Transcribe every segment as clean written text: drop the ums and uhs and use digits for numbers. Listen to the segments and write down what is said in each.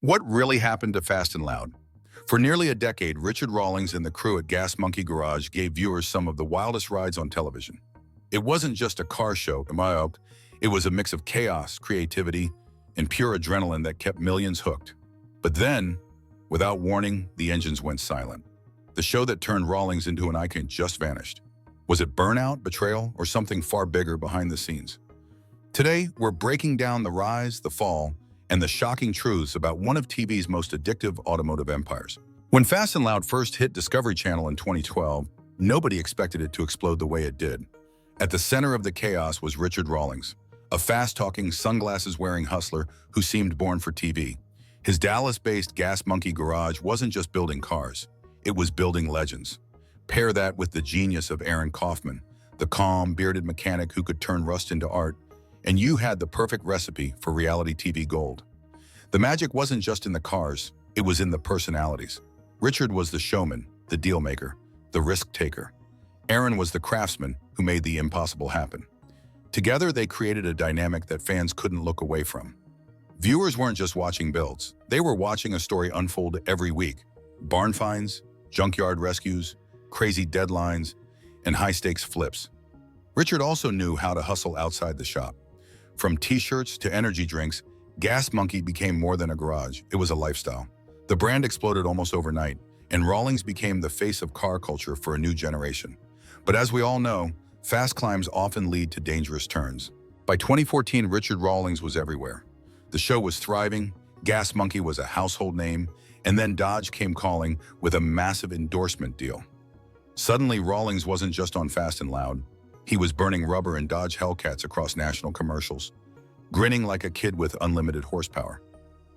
What really happened to Fast and Loud? For nearly a decade, Richard Rawlings and the crew at Gas Monkey Garage gave viewers some of the wildest rides on television. It wasn't just a car show, it was a mix of chaos, creativity, and pure adrenaline that kept millions hooked. But then, without warning, the engines went silent. The show that turned Rawlings into an icon just vanished. Was it burnout, betrayal, or something far bigger behind the scenes? Today, we're breaking down the rise, the fall, and the shocking truths about one of TV's most addictive automotive empires. When Fast and Loud first hit Discovery Channel in 2012, nobody expected it to explode the way it did. At the center of the chaos was Richard Rawlings, a fast-talking, sunglasses-wearing hustler who seemed born for TV. His Dallas-based Gas Monkey Garage wasn't just building cars, it was building legends. Pair that with the genius of Kaufman, the calm, bearded mechanic who could turn rust into art, and you had the perfect recipe for reality TV gold. The magic wasn't just in the cars, it was in the personalities. Richard was the showman, the deal maker, the risk taker. Aaron was the craftsman who made the impossible happen. Together, they created a dynamic that fans couldn't look away from. Viewers weren't just watching builds, they were watching a story unfold every week. Barn finds, junkyard rescues, crazy deadlines, and high-stakes flips. Richard also knew how to hustle outside the shop. From t-shirts to energy drinks, Gas Monkey became more than a garage, it was a lifestyle. The brand exploded almost overnight, and Rawlings became the face of car culture for a new generation. But as we all know, fast climbs often lead to dangerous turns. By 2014, Richard Rawlings was everywhere. The show was thriving, Gas Monkey was a household name, and then Dodge came calling with a massive endorsement deal. Suddenly, Rawlings wasn't just on Fast and Loud. He was burning rubber in Dodge Hellcats across national commercials, grinning like a kid with unlimited horsepower.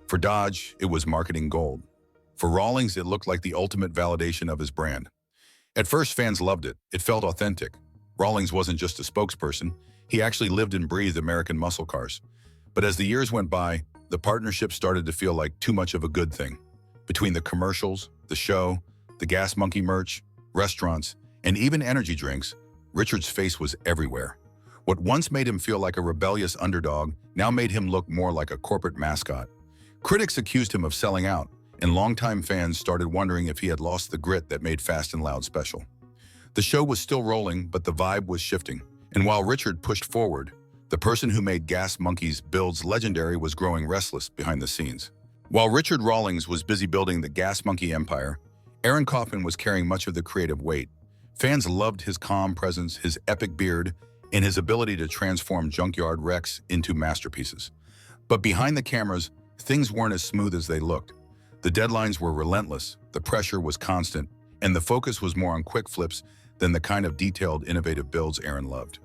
For Dodge, it was marketing gold. For Rawlings, it looked like the ultimate validation of his brand. At first, fans loved it. It felt authentic. Rawlings wasn't just a spokesperson. He actually lived and breathed American muscle cars. But as the years went by, the partnership started to feel like too much of a good thing. Between the commercials, the show, the Gas Monkey merch, restaurants, and even energy drinks, Richard's face was everywhere. What once made him feel like a rebellious underdog now made him look more like a corporate mascot. Critics accused him of selling out, and longtime fans started wondering if he had lost the grit that made Fast and Loud special. The show was still rolling, but the vibe was shifting. And while Richard pushed forward, the person who made Gas Monkey's builds legendary was growing restless behind the scenes. While Richard Rawlings was busy building the Gas Monkey empire, Kaufman was carrying much of the creative weight. Fans loved his calm presence, his epic beard, and his ability to transform junkyard wrecks into masterpieces. But behind the cameras, things weren't as smooth as they looked. The deadlines were relentless, the pressure was constant, and the focus was more on quick flips than the kind of detailed, innovative builds Aaron loved.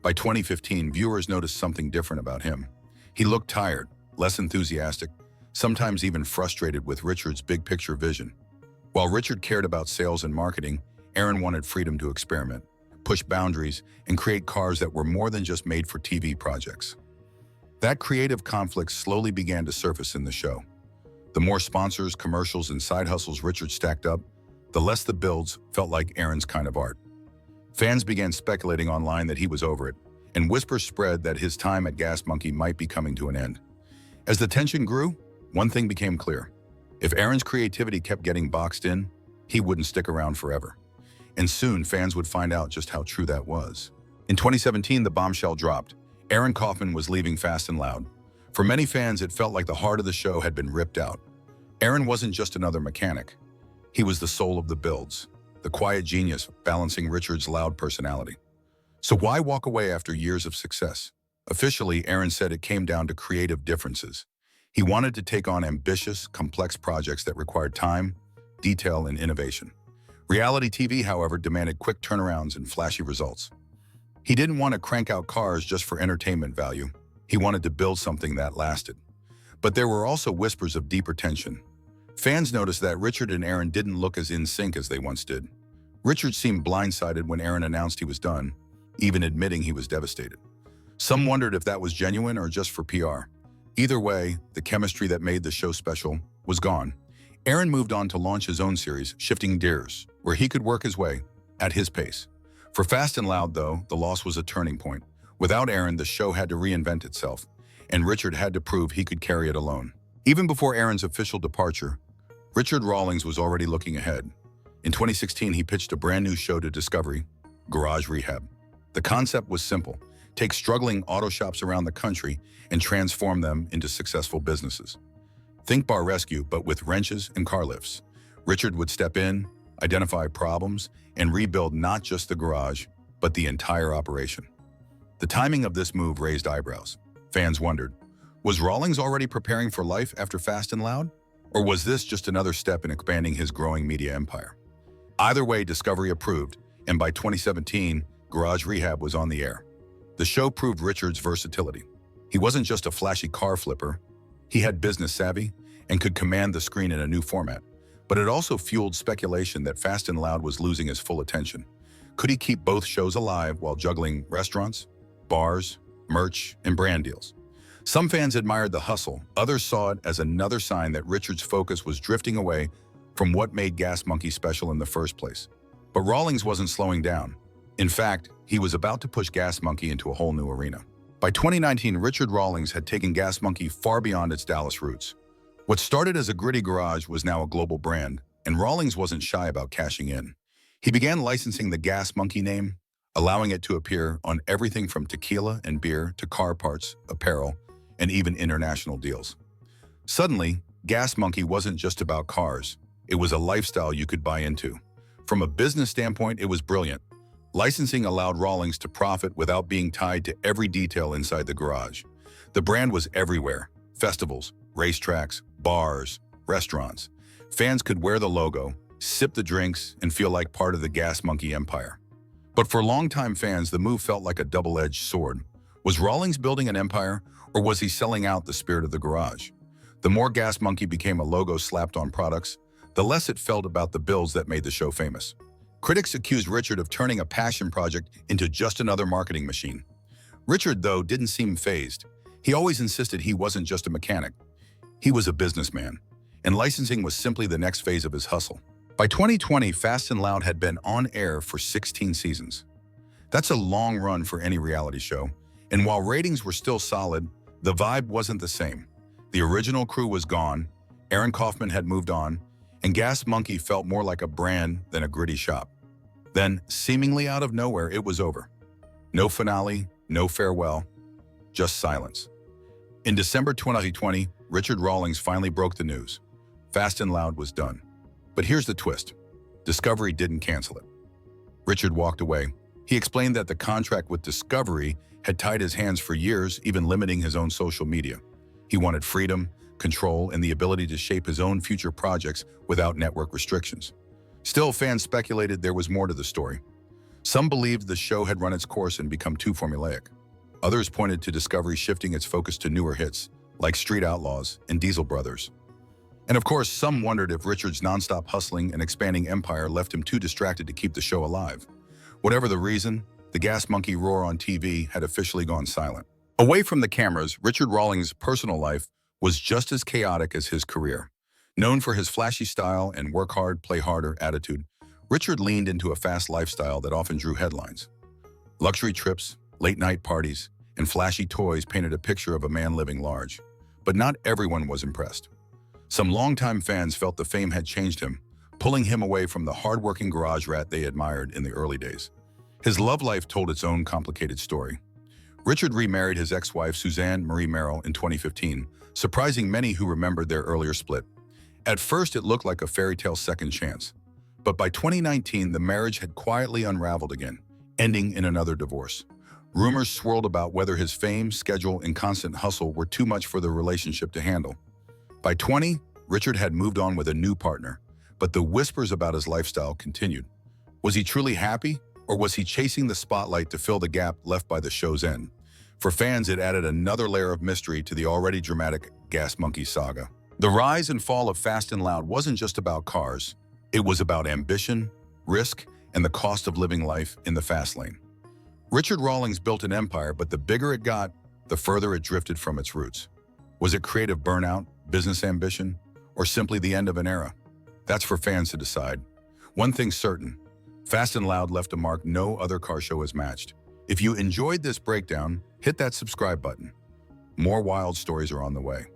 By 2015, viewers noticed something different about him. He looked tired, less enthusiastic, sometimes even frustrated with Richard's big-picture vision. While Richard cared about sales and marketing, Aaron wanted freedom to experiment, push boundaries, and create cars that were more than just made for TV projects. That creative conflict slowly began to surface in the show. The more sponsors, commercials, and side hustles Richard stacked up, the less the builds felt like Aaron's kind of art. Fans began speculating online that he was over it, and whispers spread that his time at Gas Monkey might be coming to an end. As the tension grew, one thing became clear. If Aaron's creativity kept getting boxed in, he wouldn't stick around forever. And soon, fans would find out just how true that was. In 2017, the bombshell dropped. Aaron Kaufman was leaving Fast and Loud. For many fans, it felt like the heart of the show had been ripped out. Aaron wasn't just another mechanic. He was the soul of the builds, the quiet genius balancing Richard's loud personality. So why walk away after years of success? Officially, Aaron said it came down to creative differences. He wanted to take on ambitious, complex projects that required time, detail, and innovation. Reality TV, however, demanded quick turnarounds and flashy results. He didn't want to crank out cars just for entertainment value. He wanted to build something that lasted. But there were also whispers of deeper tension. Fans noticed that Richard and Aaron didn't look as in sync as they once did. Richard seemed blindsided when Aaron announced he was done, even admitting he was devastated. Some wondered if that was genuine or just for PR. Either way, the chemistry that made the show special was gone. Aaron moved on to launch his own series, Shifting Gears, where he could work his way at his pace. For Fast and Loud, though, the loss was a turning point. Without Aaron, the show had to reinvent itself, and Richard had to prove he could carry it alone. Even before Aaron's official departure, Richard Rawlings was already looking ahead. In 2016, he pitched a brand new show to Discovery, Garage Rehab. The concept was simple: take struggling auto shops around the country and transform them into successful businesses. Think bar rescue, but with wrenches and car lifts. Richard would step in, identify problems, and rebuild not just the garage, but the entire operation. The timing of this move raised eyebrows. Fans wondered, was Rawlings already preparing for life after Fast and Loud? Or was this just another step in expanding his growing media empire? Either way, Discovery approved, and by 2017, Garage Rehab was on the air. The show proved Richard's versatility. He wasn't just a flashy car flipper. He had business savvy and could command the screen in a new format. But it also fueled speculation that Fast and Loud was losing his full attention. Could he keep both shows alive while juggling restaurants, bars, merch, and brand deals? Some fans admired the hustle. Others saw it as another sign that Richard's focus was drifting away from what made Gas Monkey special in the first place. But Rawlings wasn't slowing down. In fact, he was about to push Gas Monkey into a whole new arena. By 2019, Richard Rawlings had taken Gas Monkey far beyond its Dallas roots. What started as a gritty garage was now a global brand, and Rawlings wasn't shy about cashing in. He began licensing the Gas Monkey name, allowing it to appear on everything from tequila and beer to car parts, apparel, and even international deals. Suddenly, Gas Monkey wasn't just about cars. It was a lifestyle you could buy into. From a business standpoint, it was brilliant. Licensing allowed Rawlings to profit without being tied to every detail inside the garage. The brand was everywhere: festivals, racetracks, bars, restaurants. Fans could wear the logo, sip the drinks, and feel like part of the Gas Monkey empire. But for longtime fans, the move felt like a double-edged sword. Was Rawlings building an empire, or was he selling out the spirit of the garage? The more Gas Monkey became a logo slapped on products, the less it felt about the bills that made the show famous. Critics accused Richard of turning a passion project into just another marketing machine. Richard, though, didn't seem fazed. He always insisted he wasn't just a mechanic. He was a businessman, and licensing was simply the next phase of his hustle. By 2020, Fast and Loud had been on air for 16 seasons. That's a long run for any reality show, and while ratings were still solid, the vibe wasn't the same. The original crew was gone, Aaron Kaufman had moved on, and Gas Monkey felt more like a brand than a gritty shop. Then, seemingly out of nowhere, it was over. No finale, no farewell, just silence. In December 2020, Richard Rawlings finally broke the news. Fast and Loud was done. But here's the twist. Discovery didn't cancel it. Richard walked away. He explained that the contract with Discovery had tied his hands for years, even limiting his own social media. He wanted freedom, control, and the ability to shape his own future projects without network restrictions. Still, fans speculated there was more to the story. Some believed the show had run its course and become too formulaic. Others pointed to Discovery shifting its focus to newer hits, like Street Outlaws and Diesel Brothers. And of course, some wondered if Richard's nonstop hustling and expanding empire left him too distracted to keep the show alive. Whatever the reason, the Gas Monkey roar on TV had officially gone silent. Away from the cameras, Richard Rawlings' personal life was just as chaotic as his career. Known for his flashy style and work hard, play harder attitude, Richard leaned into a fast lifestyle that often drew headlines. Luxury trips, late-night parties, and flashy toys painted a picture of a man living large. But not everyone was impressed. Some longtime fans felt the fame had changed him, pulling him away from the hard-working garage rat they admired in the early days. His love life told its own complicated story. Richard remarried his ex-wife Suzanne Marie Merrill in 2015, surprising many who remembered their earlier split. At first, it looked like a fairy tale second chance. But by 2019, the marriage had quietly unraveled again, ending in another divorce. Rumors swirled about whether his fame, schedule, and constant hustle were too much for the relationship to handle. By 20, Richard had moved on with a new partner, but the whispers about his lifestyle continued. Was he truly happy, or was he chasing the spotlight to fill the gap left by the show's end? For fans, it added another layer of mystery to the already dramatic Gas Monkey saga. The rise and fall of Fast and Loud wasn't just about cars. It was about ambition, risk, and the cost of living life in the fast lane. Richard Rawlings built an empire, but the bigger it got, the further it drifted from its roots. Was it creative burnout, business ambition, or simply the end of an era? That's for fans to decide. One thing's certain, Fast and Loud left a mark no other car show has matched. If you enjoyed this breakdown, hit that subscribe button. More wild stories are on the way.